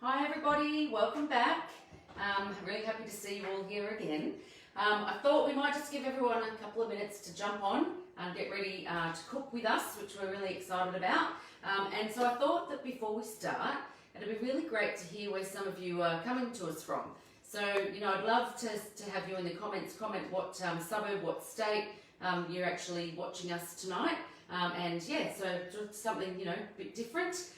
Hi everybody, welcome back. Really happy to see you all here again. I thought we might just give everyone a couple of minutes to jump on and get ready to cook with us, which we're really excited about. And so I thought that before we start, it'd be really great to hear where some of you are coming to us from. So, I'd love to have you in the comments comment what suburb, what state you're actually watching us tonight. And yeah, so just something, a bit different.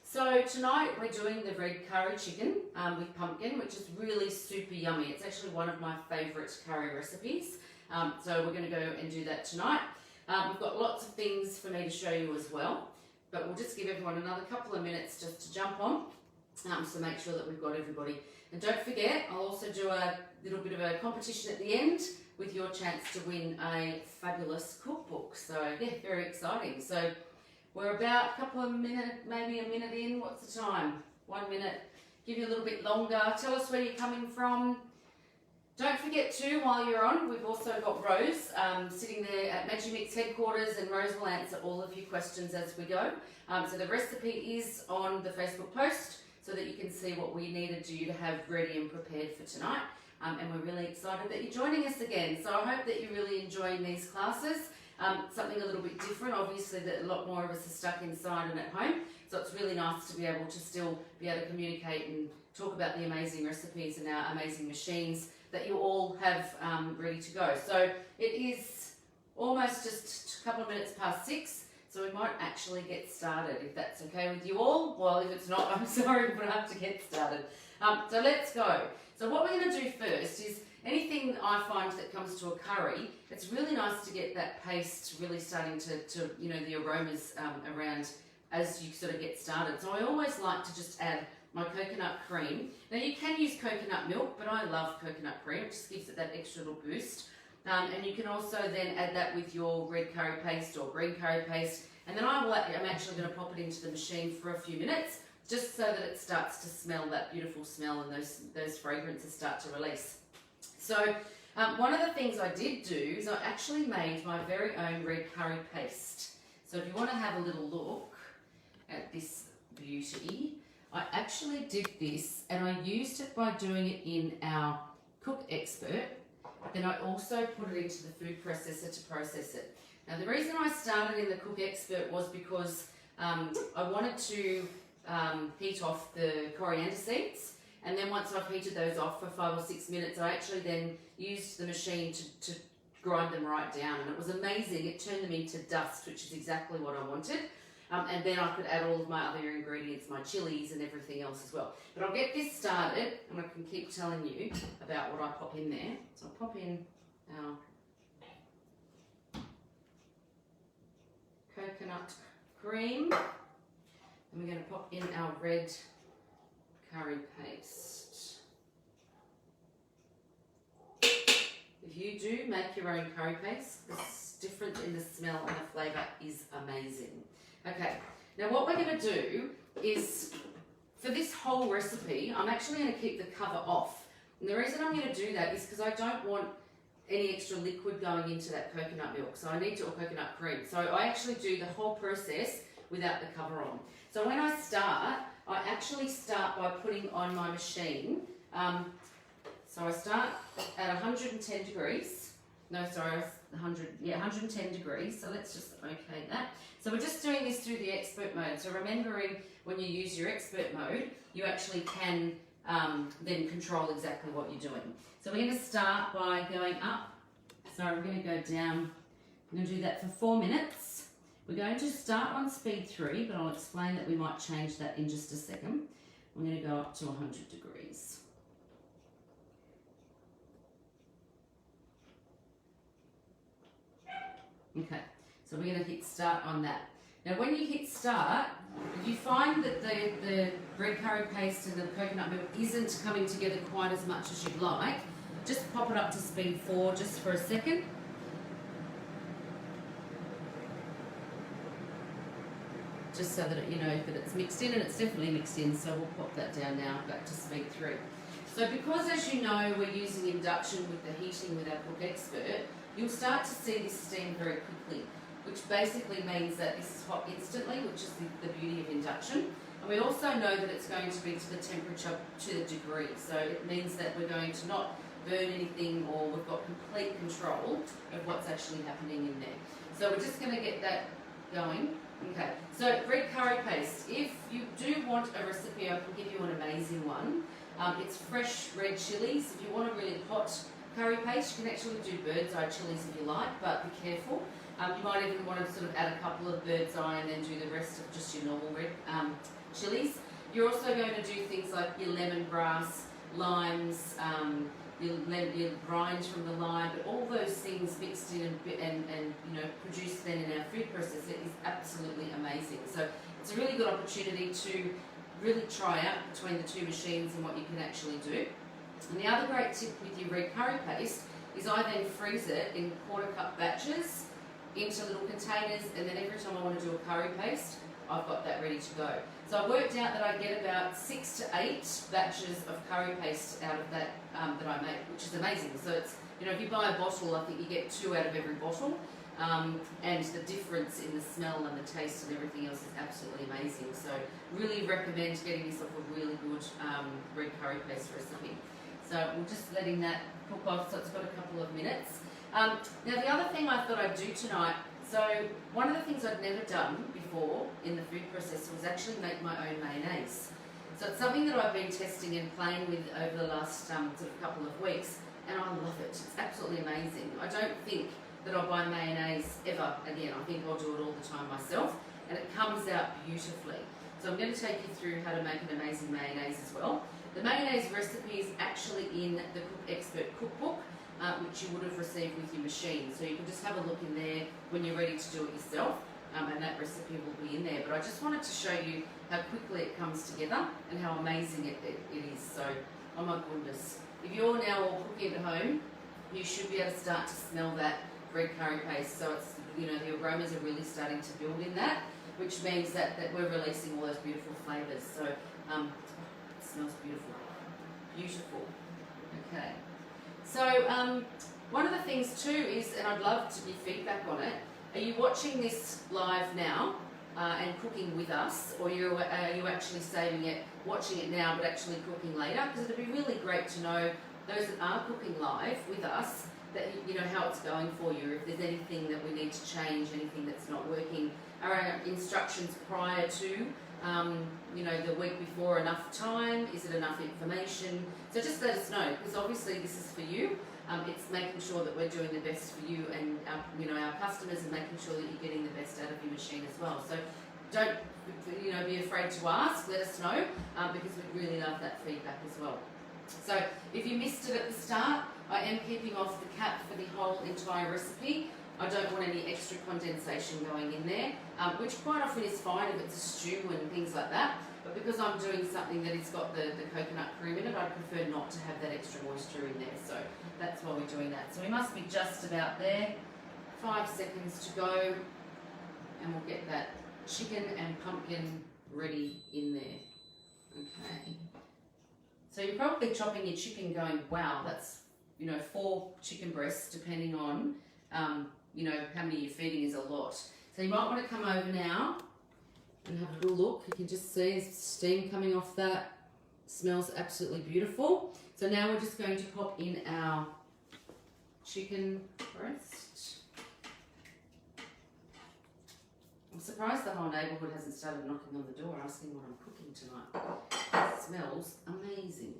So tonight we're doing the red curry chicken with pumpkin, which is really super yummy. It's actually one of my favourite curry recipes. So we're going to go and do that tonight. We've got lots of things for me to show you as well, but we'll just give everyone another couple of minutes just to jump on, so make sure that we've got everybody. And don't forget, I'll also do a little bit of a competition at the end with your chance to win a fabulous cookbook. So yeah, very exciting. So we're about a couple of minutes, maybe a minute in. What's the time? 1 minute. Give you a little bit longer. Tell us where you're coming from. Don't forget too, while you're on, we've also got Rose sitting there at Magimix headquarters, and Rose will answer all of your questions as we go. So the recipe is on the Facebook post so that you can see what we needed you to have ready and prepared for tonight. And we're really excited that you're joining us again. So I hope that you're really enjoying these classes. Something a little bit different, obviously, that a lot more of us are stuck inside and at home. So it's really nice to be able to still be able to communicate and talk about the amazing recipes and our amazing machines that you all have ready to go. So it is almost just a couple of minutes past 6, so we might actually get started, if that's okay with you all. Well, if it's not, I'm sorry, but I have to get started. So let's go. So what we're going to do first is anything I find that comes to a curry, it's really nice to get that paste really starting to the aromas around as you sort of get started. So I always like to just add my coconut cream. Now you can use coconut milk, but I love coconut cream. It just gives it that extra little boost. And you can also then add that with your red curry paste or green curry paste. And then I'm actually going to pop it into the machine for a few minutes, just so that it starts to smell that beautiful smell and those fragrances start to release. So one of the things I did do is I actually made my very own red curry paste. So if you want to have a little look at this beauty, I actually did this and I used it by doing it in our Cook Expert. Then I also put it into the food processor to process it. Now the reason I started in the Cook Expert was because I wanted to heat off the coriander seeds. And then once I've heated those off for 5 or 6 minutes, I actually then used the machine to grind them right down. And it was amazing. It turned them into dust, which is exactly what I wanted. And then I could add all of my other ingredients, my chilies and everything else as well. But I'll get this started, and I can keep telling you about what I pop in there. So I'll pop in our coconut cream. And we're going to pop in our red curry paste. If you do make your own curry paste, the difference in the smell and the flavour is amazing. Okay, now what we're going to do is, for this whole recipe, I'm actually going to keep the cover off. And the reason I'm going to do that is because I don't want any extra liquid going into that coconut milk. So I need to, or coconut cream. So I actually do the whole process without the cover on. So when I start, I actually start by putting on my machine. So I start at 110 degrees. No, sorry, 110 degrees. So let's just okay that. So we're just doing this through the expert mode. So remembering when you use your expert mode, you actually can then control exactly what you're doing. So we're going to start by going up. Sorry, we're going to go down. I'm going to do that for 4 minutes. We're going to start on speed 3, but I'll explain that we might change that in just a second. I'm going to go up to 100 degrees. Okay, so we're going to hit start on that. Now when you hit start, if you find that the red curry paste and the coconut milk isn't coming together quite as much as you'd like, just pop it up to speed 4 just for a second. Just so that that it's mixed in, and it's definitely mixed in, so we'll pop that down now back to speed 3. So because, as you know, we're using induction with the heating with our Cook Expert, you'll start to see this steam very quickly, which basically means that this is hot instantly, which is the beauty of induction. And we also know that it's going to be to the temperature to the degree. So it means that we're going to not burn anything, or we've got complete control of what's actually happening in there. So we're just going to get that going. Okay, so red curry paste. If you do want a recipe, I can give you an amazing one. It's fresh red chilies. If you want a really hot curry paste, you can actually do bird's eye chilies if you like, but be careful. You might even want to sort of add a couple of bird's eye and then do the rest of just your normal red chilies. You're also going to do things like your lemongrass, limes, your rind from the lime, but all those things mixed in and you know, produced then in our food processor is absolutely amazing. So it's a really good opportunity to really try out between the two machines and what you can actually do. And the other great tip with your red curry paste is I then freeze it in quarter-cup batches into little containers, and then every time I want to do a curry paste, I've got that ready to go. So I worked out that I get about 6 to 8 batches of curry paste out of that that I make, which is amazing. So it's, you know, if you buy a bottle, I think you get 2 out of every bottle, and the difference in the smell and the taste and everything else is absolutely amazing. So really recommend getting yourself a really good red curry paste recipe. So we're just letting that cook off, so it's got a couple of minutes. Now the other thing I thought I'd do tonight, so one of the things I'd never done before in the food processor was actually make my own mayonnaise. So it's something that I've been testing and playing with over the last sort of couple of weeks, and I love it. It's absolutely amazing. I don't think that I'll buy mayonnaise ever again. I think I'll do it all the time myself, and it comes out beautifully. So I'm going to take you through how to make an amazing mayonnaise as well. The mayonnaise recipe is actually in the Cook Expert cookbook, which you would have received with your machine. So you can just have a look in there when you're ready to do it yourself, and that recipe will be in there. But I just wanted to show you how quickly it comes together and how amazing it is. So, oh my goodness. If you're now all cooking at home, you should be able to start to smell that red curry paste. So it's, you know, the aromas are really starting to build in that, which means that we're releasing all those beautiful flavours. So it smells beautiful. Beautiful. Okay. So one of the things too is, and I'd love to give feedback on it, are you watching this live now and cooking with us, or are you actually saving it, watching it now but actually cooking later? Because it'd be really great to know, those that are cooking live with us, that you know how it's going for you, if there's anything that we need to change, anything that's not working. Are our instructions prior to you know, the week before enough time? Is it enough information? So just let us know, because obviously this is for you. It's making sure that we're doing the best for you and you know, our customers, and making sure that you're getting the best out of your machine as well. So don't, you know, be afraid to ask. Let us know, because we'd really love that feedback as well. So if you missed it at the start, I am keeping off the cap for the whole entire recipe. I don't want any extra condensation going in there, which quite often is fine if it's a stew and things like that. But because I'm doing something that has got the coconut cream in it, I prefer not to have that extra moisture in there. So that's why we're doing that. So we must be just about there. 5 seconds to go, and we'll get that chicken and pumpkin ready in there. Okay. So you're probably chopping your chicken going, wow, that's, you know, 4 chicken breasts, depending on you know, how many you're feeding is a lot. So you might want to come over now and have a little look. You can just see steam coming off that. Smells absolutely beautiful. So now we're just going to pop in our chicken breast. I'm surprised the whole neighbourhood hasn't started knocking on the door asking what I'm cooking tonight. It smells amazing.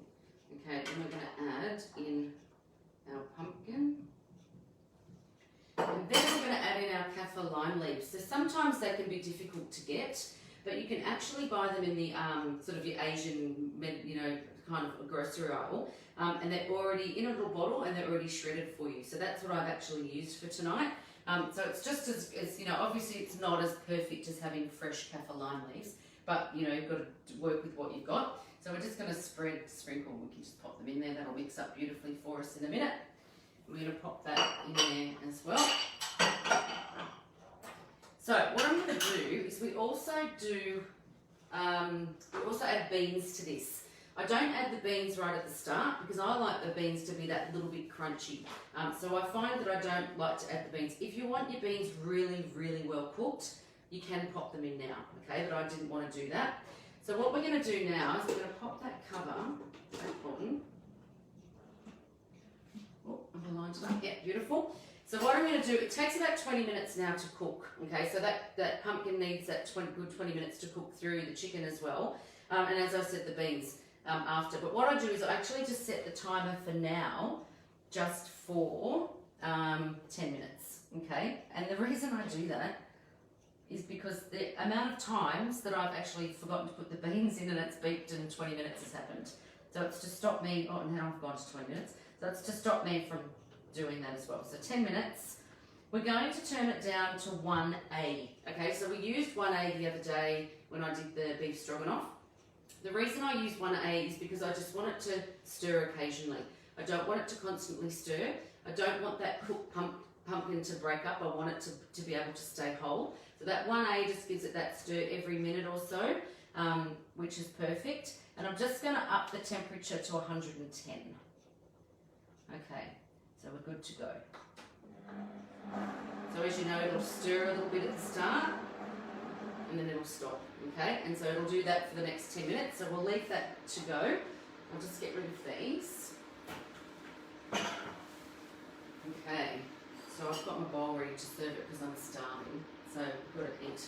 Okay, then we're going to add in our pumpkin. And then we're going to add in our kaffir lime leaves. So sometimes they can be difficult to get, but you can actually buy them in the sort of your Asian, you know, kind of a grocery aisle, and they're already in a little bottle and they're already shredded for you. So that's what I've actually used for tonight. So it's just as you know, obviously it's not as perfect as having fresh kaffir lime leaves, but you know, you've got to work with what you've got. So we're just going to sprinkle. We can just pop them in there. That'll mix up beautifully for us in a minute. We're going to pop that in there as well. So what I'm going to do is we also add beans to this. I don't add the beans right at the start because I like the beans to be that little bit crunchy. So I find that I don't like to add the beans. If you want your beans really, really well cooked, you can pop them in now, okay? But I didn't want to do that. So what we're going to do now is we're going to pop that cover back on. Oh, I've aligned it up. Yeah, beautiful. So what I'm going to do, it takes about 20 minutes now to cook. Okay, so that pumpkin needs that good 20 minutes to cook through the chicken as well. And as I said, the beans after. But what I do is I actually just set the timer for now just for 10 minutes. Okay, and the reason I do that is because the amount of times that I've actually forgotten to put the beans in and it's beeped and 20 minutes has happened. So it's to stop me, oh, now I've gone to 20 minutes. So it's to stop me from doing that as well. So 10 minutes. We're going to turn it down to 1A. Okay, so we used 1A the other day when I did the beef stroganoff. The reason I use 1A is because I just want it to stir occasionally. I don't want it to constantly stir. I don't want that cooked pumpkin to break up. I want it to be able to stay whole. So that 1A just gives it that stir every minute or so, which is perfect. And I'm just going to up the temperature to 110. Okay, so we're good to go. So as you know, it'll stir a little bit at the start and then it'll stop, okay? And so it'll do that for the next 10 minutes. So we'll leave that to go. I'll just get rid of these. Okay, so I've got my bowl ready to serve it because I'm starving. So we've got to eat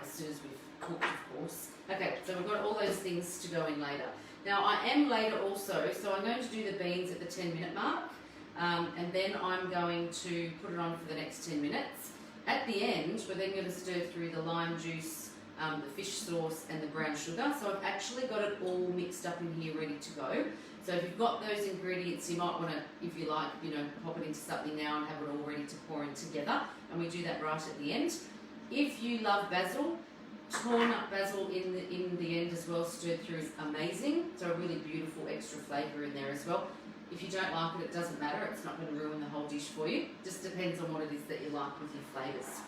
as soon as we've cooked, of course. Okay, so we've got all those things to go in later. Now I am later also, so I'm going to do the beans at the 10-minute mark. And then I'm going to put it on for the next 10 minutes. At the end, we're then going to stir through the lime juice, the fish sauce and the brown sugar. So I've actually got it all mixed up in here ready to go. So if you've got those ingredients, you might want to, if you like, pop it into something now and have it all ready to pour in together. And we do that right at the end. If you love basil, torn up basil in the end as well, stirred through is amazing. So a really beautiful extra flavour in there as well. If you don't like it, it doesn't matter. It's not going to ruin the whole dish for you. Just depends on what it is that you like with your flavours.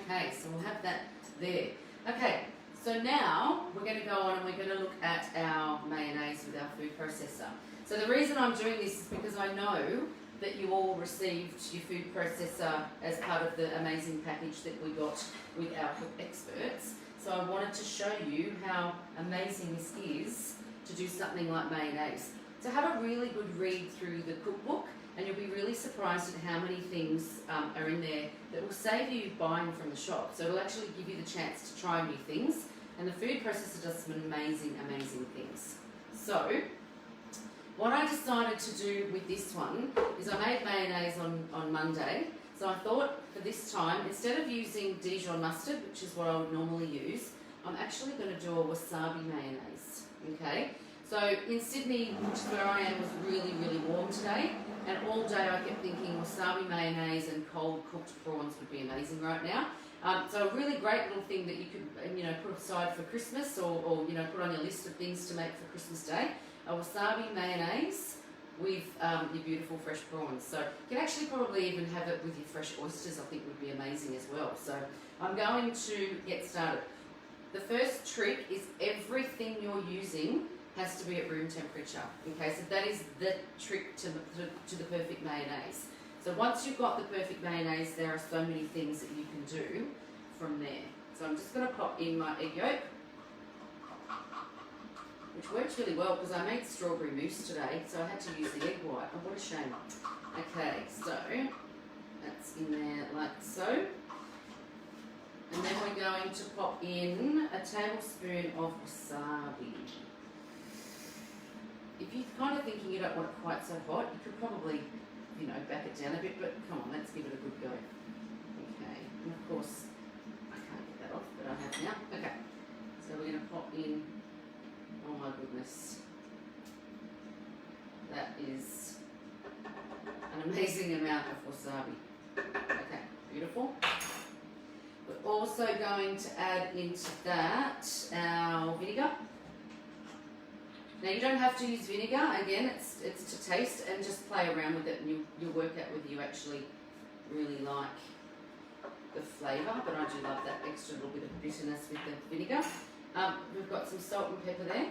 Okay, so we'll have that there. Okay, so now we're going to go on and we're going to look at our mayonnaise with our food processor. So the reason I'm doing this is because I know that you all received your food processor as part of the amazing package that we got with our cook experts. So I wanted to show you how amazing this is to do something like mayonnaise. So have a really good read through the cookbook and you'll be really surprised at how many things are in there that will save you buying from the shop. So it'll actually give you the chance to try new things, and the food processor does some amazing, amazing things. So what I decided to do with this one is I made mayonnaise on Monday. So I thought for this time, instead of using Dijon mustard, which is what I would normally use, I'm actually going to do a wasabi mayonnaise, okay? So in Sydney, which is where I am, was really, really warm today. And all day I kept thinking wasabi mayonnaise and cold cooked prawns would be amazing right now. So a really great little thing that you could, put aside for Christmas or put on your list of things to make for Christmas Day. A wasabi mayonnaise with your beautiful fresh prawns. So you can actually probably even have it with your fresh oysters, I think would be amazing as well. So I'm going to get started. The first trick is everything you're using has to be at room temperature. Okay, so that is the trick to the perfect mayonnaise. So once you've got the perfect mayonnaise, there are so many things that you can do from there. So I'm just going to pop in my egg yolk, which works really well because I made strawberry mousse today, so I had to use the egg white. Oh, what a shame. Okay, so that's in there like so. And then we're going to pop in a tablespoon of wasabi. If you're kind of thinking you don't want it quite so hot, you could probably, back it down a bit, but come on, let's give it a good go. Okay, and of course, I can't get that off, but I have now. Okay, so we're going to pop in, oh my goodness, that is an amazing amount of wasabi. Okay, beautiful. We're also going to add into that our vinegar. Now you don't have to use vinegar, again it's to taste, and just play around with it and you'll work out whether you actually really like the flavour, but I do love that extra little bit of bitterness with the vinegar. We've got some salt and pepper there.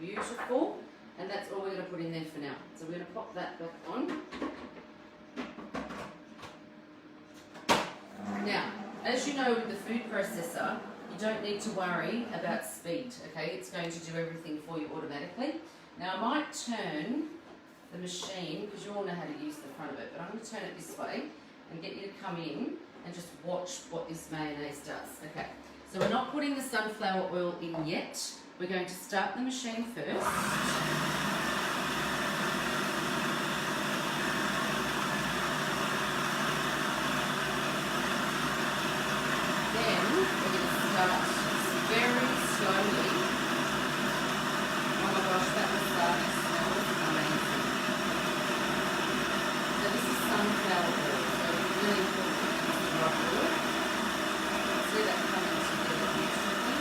Beautiful, and that's all we're going to put in there for now. So we're going to pop that back on. Now, As you know, with the food processor, you don't need to worry about speed, okay? It's going to do everything for you automatically. Now I might turn the machine, because you all know how to use the front of it, but I'm going to turn it this way and get you to come in and just watch what this mayonnaise does. Okay, so we're not putting the sunflower oil in yet. We're going to start the machine first. Very slowly. Oh my gosh, that massage smells amazing. So this is sunflower oil, so it's really important to use the right oil. See that coming together beautifully.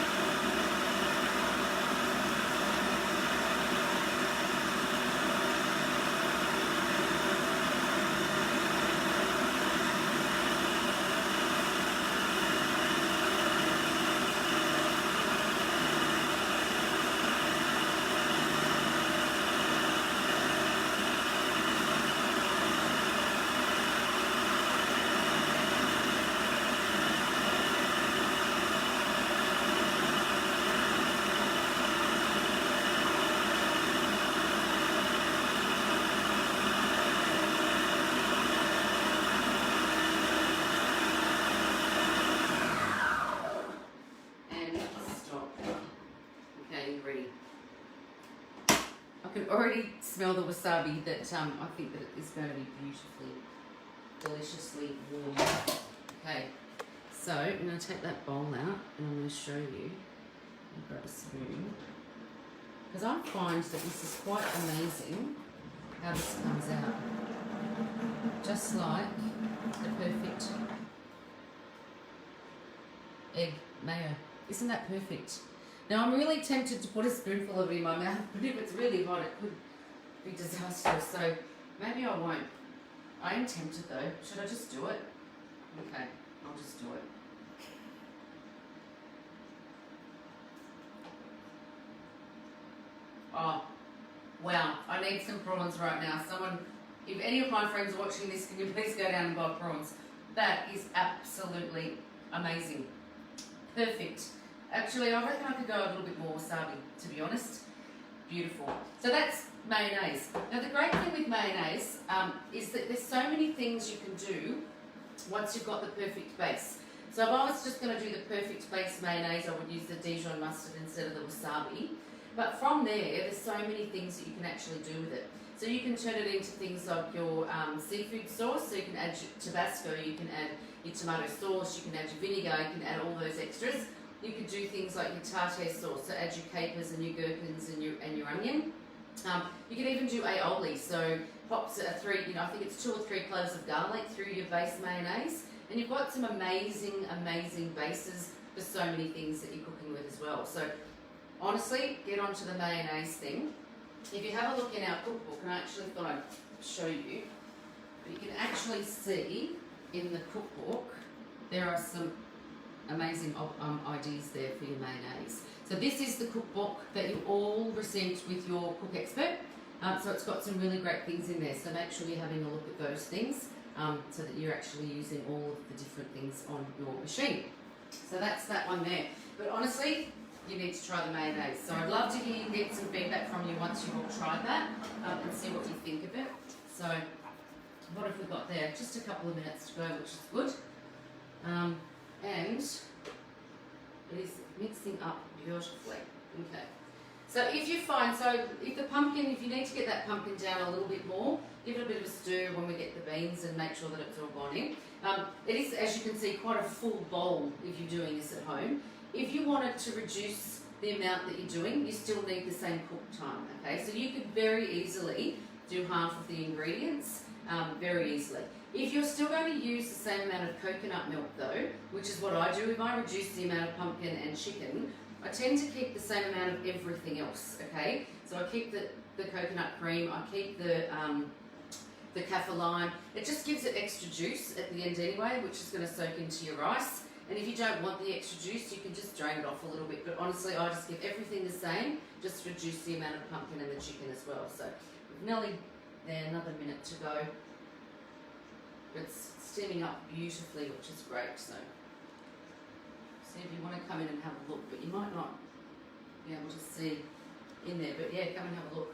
I can already smell the wasabi that I think that it is going to be beautifully, deliciously warm. Okay, so I'm going to take that bowl out and I'm going to show you. I'll grab a spoon. Because I find that this is quite amazing how this comes out. Just like the perfect egg mayo. Isn't that perfect? Now I'm really tempted to put a spoonful of it in my mouth, but if it's really hot it could be disastrous, so maybe I won't. I am tempted though. Should I just do it? Okay, I'll just do it. Oh, wow, I need some prawns right now. Someone, if any of my friends are watching this, can you please go down and buy prawns? That is absolutely amazing. Perfect. Actually, I reckon I could go a little bit more wasabi, to be honest. Beautiful. So that's mayonnaise. Now the great thing with mayonnaise is that there's so many things you can do once you've got the perfect base. So if I was just going to do the perfect base mayonnaise, I would use the Dijon mustard instead of the wasabi. But from there's so many things that you can actually do with it. So you can turn it into things like your seafood sauce, so you can add your Tabasco, you can add your tomato sauce, you can add your vinegar, you can add all those extras. You could do things like your tartare sauce, so add your capers and your gherkins and your onion. You can even do aioli, so pops I think it's 2 or 3 cloves of garlic through your base mayonnaise, and you've got some amazing bases for so many things that you're cooking with as well. So honestly, get onto the mayonnaise thing. If you have a look in our cookbook, and I actually thought I'd show you, but you can actually see in the cookbook there are some amazing ideas there for your mayonnaise. So this is the cookbook that you all received with your Cook Expert. So it's got some really great things in there. So make sure you're having a look at those things so that you're actually using all of the different things on your machine. So that's that one there. But honestly, you need to try the mayonnaise. So I'd love to hear and get some feedback from you once you've all tried that and see what you think of it. So what have we got there? Just a couple of minutes to go, which is good. And it is mixing up beautifully. Okay. So if you find, if you need to get that pumpkin down a little bit more, give it a bit of a stir when we get the beans and make sure that it's all gone in. It is, as you can see, quite a full bowl if you're doing this at home. If you wanted to reduce the amount that you're doing, you still need the same cook time, okay? So you could very easily do half of the ingredients, very easily. If you're still going to use the same amount of coconut milk though, which is what I do, if I reduce the amount of pumpkin and chicken, I tend to keep the same amount of everything else, okay? So I keep the coconut cream, I keep the kaffir lime. It just gives it extra juice at the end anyway, which is going to soak into your rice. And if you don't want the extra juice, you can just drain it off a little bit. But honestly, I just give everything the same, just reduce the amount of pumpkin and the chicken as well. So we've nearly there, another minute to go. It's steaming up beautifully, which is great. So want to come in and have a look, but you might not be able to see in there. But yeah, come and have a look.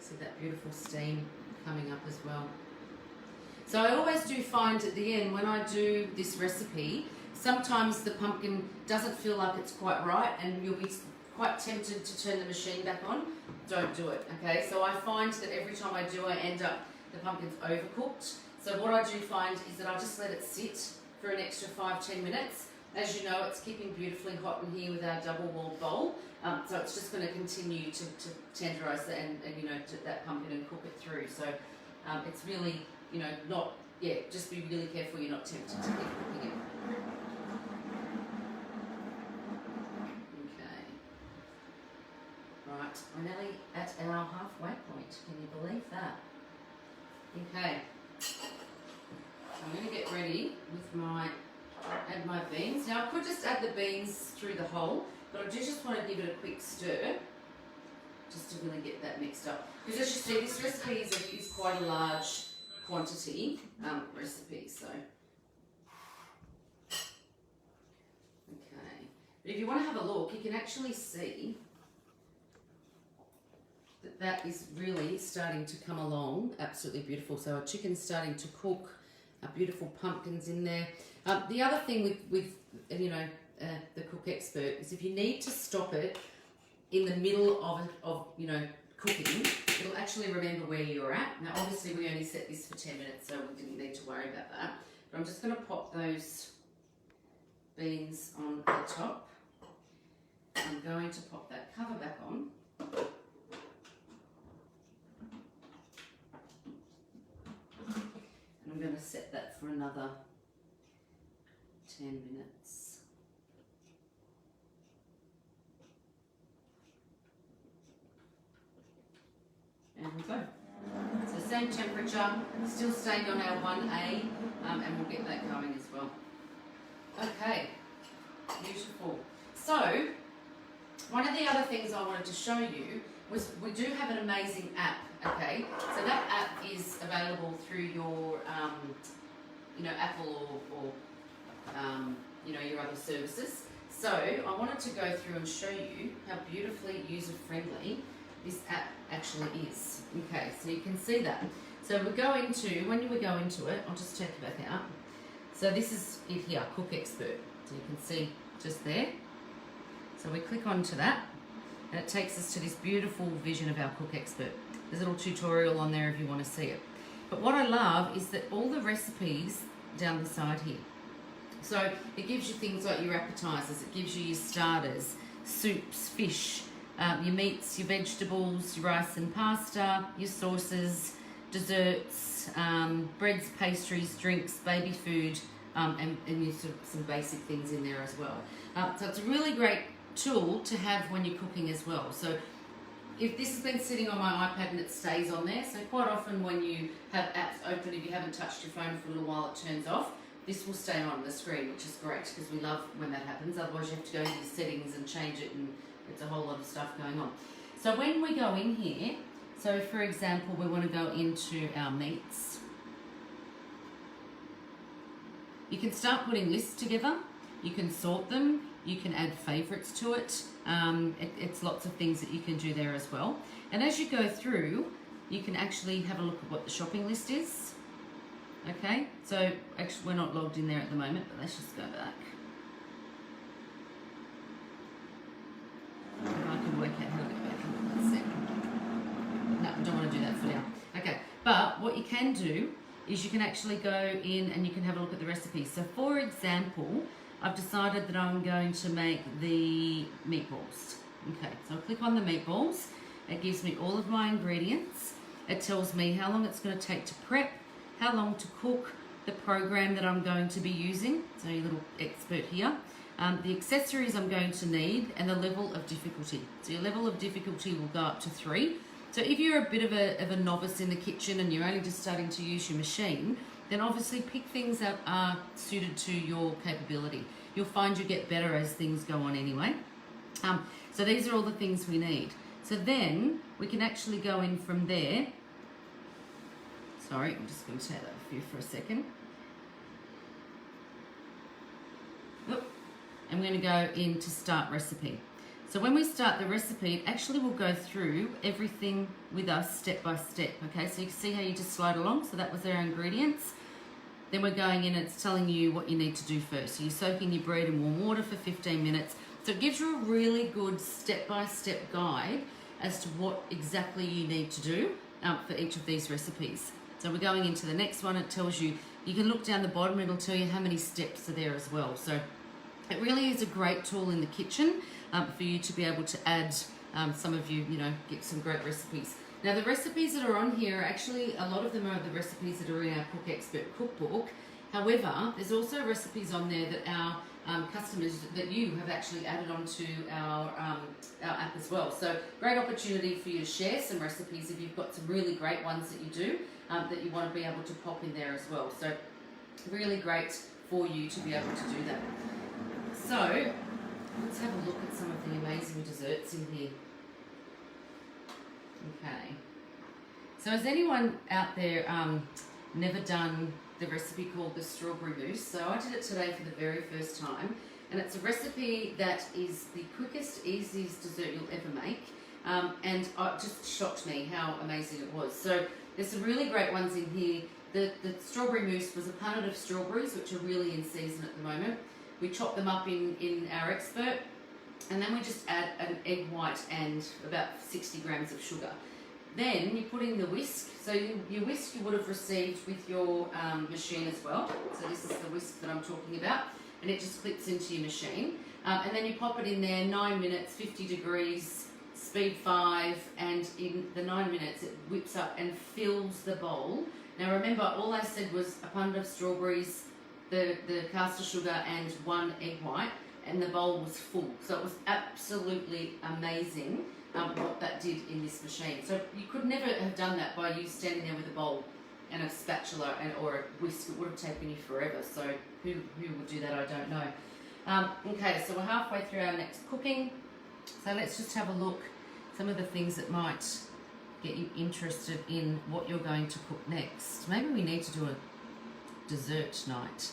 See that beautiful steam coming up as well. So I always do find at the end when I do this recipe, sometimes the pumpkin doesn't feel like it's quite right and you'll be quite tempted to turn the machine back on. Don't do it, okay? So I find that every time I do, I end up, the pumpkin's overcooked. So what I do find is that I just let it sit for an extra 5-10 minutes. As you know, it's keeping beautifully hot in here with our double-walled bowl. So it's just going to continue to tenderise and you know, that pumpkin and cook it through. So it's really, you know, not, yeah, just be really careful you're not tempted to keep cooking it. Okay. Right, we're nearly at our halfway point. Can you believe that? Okay. I'm going to get ready with my, add my beans. Now I could just add the beans through the hole, but I do just want to give it a quick stir, just to really get that mixed up. Because as you see, this recipe is quite a large quantity recipe, so. Okay. But if you want to have a look, you can actually see that that is really starting to come along absolutely beautiful. So our chicken's starting to cook, our beautiful pumpkins in there. The other thing with you know, the cook expert is if you need to stop it in the middle of you know, cooking, it'll actually remember where you're at. Now obviously we only set this for 10 minutes, so we didn't need to worry about that. But I'm just going to pop those beans on the top. I'm going to pop that cover back on. And I'm going to set that for another 10 minutes. And we go. So same temperature, still staying on our 1A, and we'll get that going as well. Okay, beautiful. So, one of the other things I wanted to show you was we do have an amazing app, okay? So that app is available through your, you know, Apple or you know, your other services. So I wanted to go through and show you how beautifully user-friendly this app actually is. Okay, so you can see that. So we go into, when we go into it, I'll just take it back out. So this is it here, Cook Expert. So you can see just there. So we click onto that and it takes us to this beautiful vision of our Cook Expert. There's a little tutorial on there if you want to see it. But what I love is that all the recipes down the side here. So it gives you things like your appetizers, it gives you your starters, soups, fish, your meats, your vegetables, your rice and pasta, your sauces, desserts, breads, pastries, drinks, baby food, and you sort of some basic things in there as well. So it's a really great tool to have when you're cooking as well. So if this has been sitting on my iPad and it stays on there, so quite often when you have apps open, if you haven't touched your phone for a little while, it turns off. This will stay on the screen, which is great because we love when that happens. Otherwise you have to go into your settings and change it, and it's a whole lot of stuff going on. So when we go in here, so for example, we want to go into our meats. You can start putting lists together. You can sort them. You can add favourites to it. It's lots of things that you can do there as well. And as you go through, you can actually have a look at what the shopping list is. Okay, so actually we're not logged in there at the moment, but let's just go back. If I can work out how to go back in one second. No, I don't want to do that for now. Okay, but what you can do is you can actually go in and you can have a look at the recipes. So for example, I've decided that I'm going to make the meatballs. Okay, so I'll click on the meatballs. It gives me all of my ingredients. It tells me how long it's going to take to prep, how long to cook, the program that I'm going to be using, so your little expert here, the accessories I'm going to need, and the level of difficulty. So your level of difficulty will go up to 3. So if you're a bit of a novice in the kitchen and you're only just starting to use your machine, then obviously pick things that are suited to your capability. You'll find you get better as things go on anyway. So these are all the things we need. So then we can actually go in from there. Sorry, I'm just going to take that off you for a second. Oop. I'm going to go into start recipe. So when we start the recipe, it actually will go through everything with us step by step. Okay, so you can see how you just slide along. So that was our ingredients. Then we're going in and it's telling you what you need to do first. So you're soaking your bread in warm water for 15 minutes. So it gives you a really good step-by-step guide as to what exactly you need to do for each of these recipes. So we're going into the next one. It tells you, you can look down the bottom, it'll tell you how many steps are there as well. So it really is a great tool in the kitchen for you to be able to add some of you know, get some great recipes. Now the recipes that are on here, actually a lot of them are the recipes that are in our Cook Expert cookbook. However, there's also recipes on there that our customers, that you have actually added onto our app as well. So great opportunity for you to share some recipes if you've got some really great ones that you do that you want to be able to pop in there as well. So really great for you to be able to do that. So let's have a look at some of the amazing desserts in here. Okay. So has anyone out there never done the recipe called the strawberry mousse? So I did it today for the very first time, and it's a recipe that is the quickest, easiest dessert you'll ever make, and it just shocked me how amazing it was. So there's some really great ones in here. The strawberry mousse was a punnet of strawberries, which are really in season at the moment. We chop them up in our expert, and then we just add an egg white and about 60 grams of sugar. Then you put in the whisk. So your whisk you would have received with your machine as well. So this is the whisk that I'm talking about, and it just clips into your machine. And then you pop it in there, 9 minutes, 50 degrees, speed 5, and in the 9 minutes it whips up and fills the bowl. Now remember, all I said was a punnet of strawberries, the caster sugar, and 1 egg white, and the bowl was full. So it was absolutely amazing what that did in this machine. So you could never have done that by you standing there with a bowl and a spatula or a whisk. It would have taken you forever. So who would do that, I don't know. Okay, so we're halfway through our next cooking. So let's just have a look some of the things that might get you interested in what you're going to cook next. Maybe we need to do a dessert night.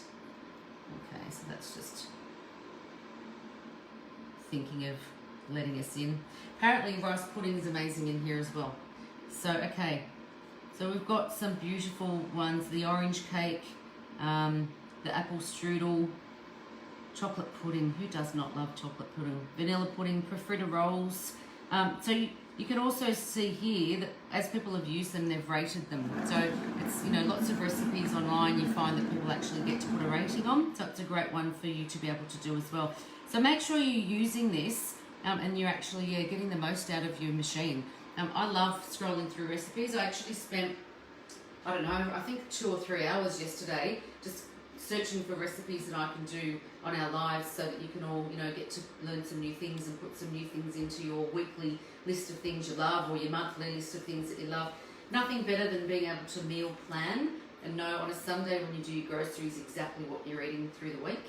Okay, so that's just thinking of letting us in. Apparently rice pudding is amazing in here as well. So okay, so we've got some beautiful ones: the orange cake, the apple strudel, chocolate pudding. Who does not love chocolate pudding? Vanilla pudding, profiterolles. So you can also see here that as people have used them, they've rated them. So it's, you know, lots of recipes online you find that people actually get to put a rating on. So it's a great one for you to be able to do as well. So make sure you're using this and you're actually getting the most out of your machine. I love scrolling through recipes. I actually spent, I don't know, I think 2 or 3 hours yesterday just searching for recipes that I can do on our lives so that you can all, you know, get to learn some new things and put some new things into your weekly list of things you love or your monthly list of things that you love. Nothing better than being able to meal plan and know on a Sunday when you do your groceries exactly what you're eating through the week.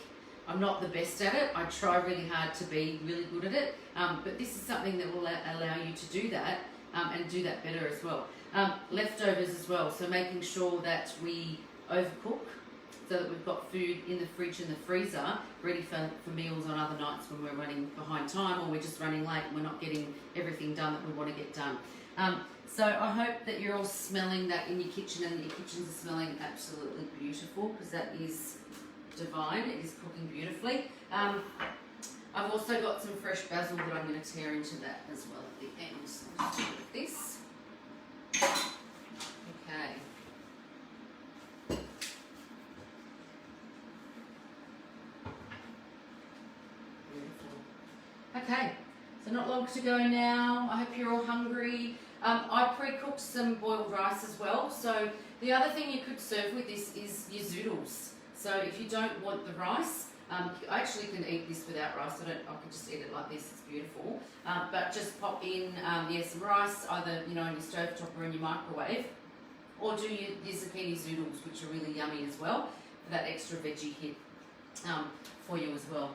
I'm not the best at it. I try really hard to be really good at it, but this is something that will allow you to do that and do that better as well. Leftovers as well, so making sure that we overcook so that we've got food in the fridge and the freezer ready for meals on other nights when we're running behind time or we're just running late and we're not getting everything done that we want to get done. So I hope that you're all smelling that in your kitchen and your kitchens are smelling absolutely beautiful, because that is divine. It is cooking beautifully. I've also got some fresh basil that I'm going to tear into that as well at the end. So I'll just do this. Okay. Okay, so not long to go now. I hope you're all hungry. I pre-cooked some boiled rice as well. So the other thing you could serve with this is your zoodles. So if you don't want the rice, I actually can eat this without rice. I can just eat it like this. It's beautiful. But just pop in some rice, either in your stovetop or in your microwave, or do your zucchini zoodles, which are really yummy as well, for that extra veggie hit for you as well.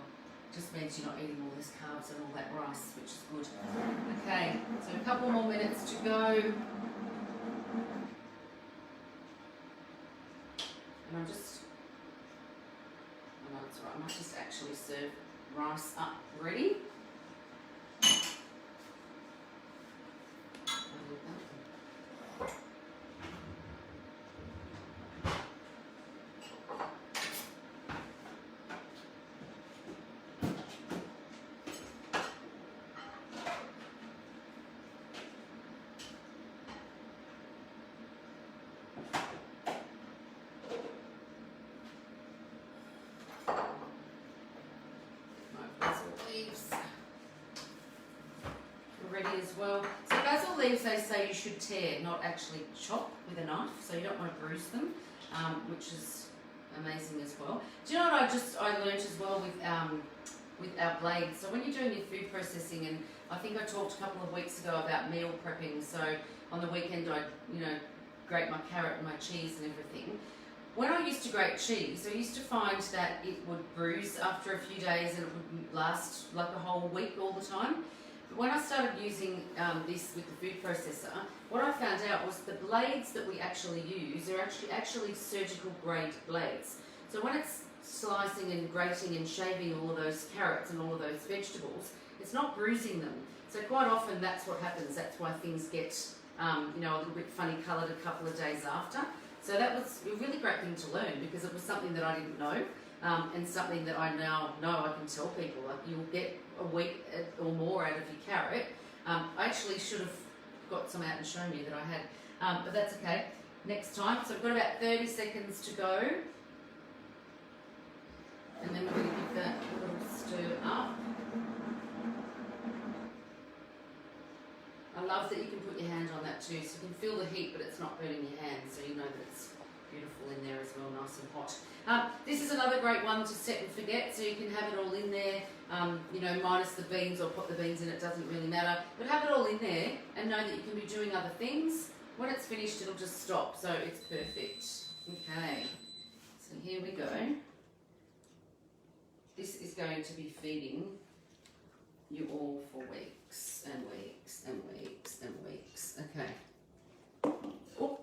Just means you're not eating all this carbs and all that rice, which is good. Okay, so a couple more minutes to go. And I know it's all right, I might just actually serve rice up ready. Leaves are ready as well. So basil leaves, they say you should tear, not actually chop with a knife, so you don't want to bruise them, which is amazing as well. Do you know what I learned as well with our blades? So when you're doing your food processing, and I think I talked a couple of weeks ago about meal prepping, so on the weekend I grate my carrot and my cheese and everything. When I used to grate cheese, I used to find that it would bruise after a few days and it would last like a whole week all the time. But when I started using this with the food processor, what I found out was the blades that we actually use are actually surgical grade blades. So when it's slicing and grating and shaving all of those carrots and all of those vegetables, it's not bruising them. So quite often that's what happens. That's why things get a little bit funny coloured a couple of days after. So that was a really great thing to learn, because it was something that I didn't know, and something that I now know I can tell people. Like, you'll get a week or more out of your carrot. I actually should have got some out and shown you that I had, but that's okay. Next time. So we've got about 30 seconds to go. And then we're going to give that a little stir up. I love that you can put your hand on that too, so you can feel the heat, but it's not burning your hand, so you know that it's beautiful in there as well, nice and hot. This is another great one to set and forget, so you can have it all in there, minus the beans, or put the beans in, it doesn't really matter, but have it all in there and know that you can be doing other things. When it's finished, it'll just stop, so it's perfect. Okay, so here we go. This is going to be feeding you all for weeks and weeks and weeks and weeks. Okay. Oh,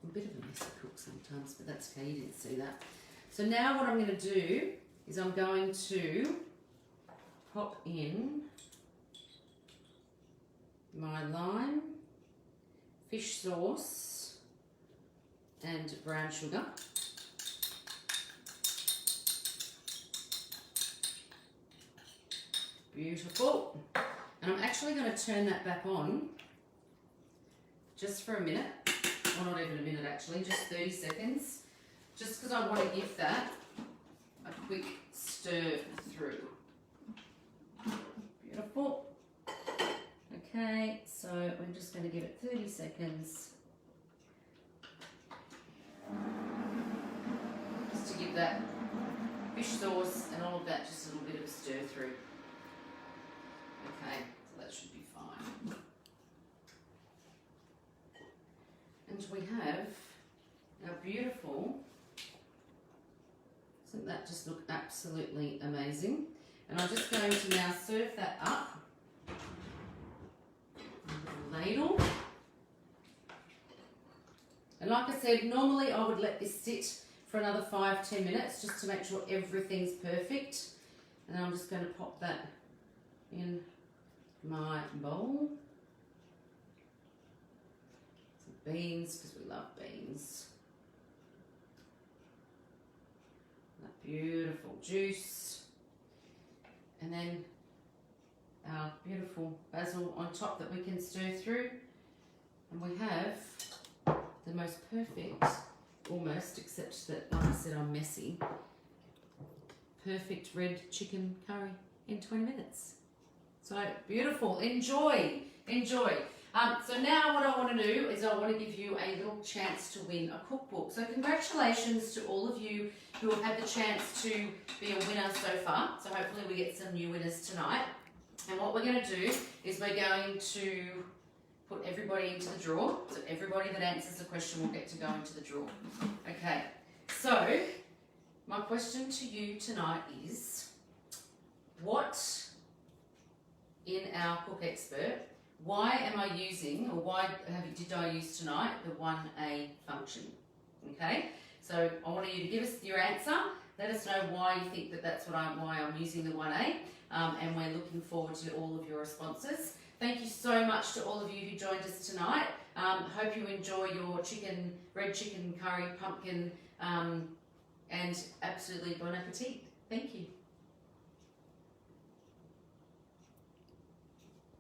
I'm a bit of a messy cook sometimes, but that's okay, you didn't see that. So now what I'm going to do is I'm going to pop in my lime, fish sauce and brown sugar. Beautiful. And I'm actually going to turn that back on just for a minute, or not even a minute actually, just 30 seconds, just because I want to give that a quick stir through. Beautiful. Okay, so we're just going to give it 30 seconds just to give that fish sauce and all of that just a little bit of a stir through. Okay, so that should be fine. And we have our beautiful, doesn't that just look absolutely amazing? And I'm just going to now serve that up on the ladle. And like I said, normally I would let this sit for another 5-10 minutes just to make sure everything's perfect. And I'm just going to pop that in my bowl. Some beans, because we love beans. That beautiful juice. And then our beautiful basil on top that we can stir through. And we have the most perfect, almost, except that, like I said, I'm messy, perfect red chicken curry in 20 minutes. So beautiful. Enjoy, enjoy. So now what I want to do is I want to give you a little chance to win a cookbook. So congratulations to all of you who have had the chance to be a winner so far. So hopefully we get some new winners tonight. And what we're going to do is we're going to put everybody into the draw. So everybody that answers the question will get to go into the draw. Okay, so my question to you tonight is, what in our Cook Expert, why am I using, or why did I use tonight the 1A function? Okay, so I want you to give us your answer. Let us know why you think that that's why I'm using the 1A, and we're looking forward to all of your responses. Thank you so much to all of you who joined us tonight. Hope you enjoy your red chicken curry, pumpkin, and absolutely bon appetit. Thank you.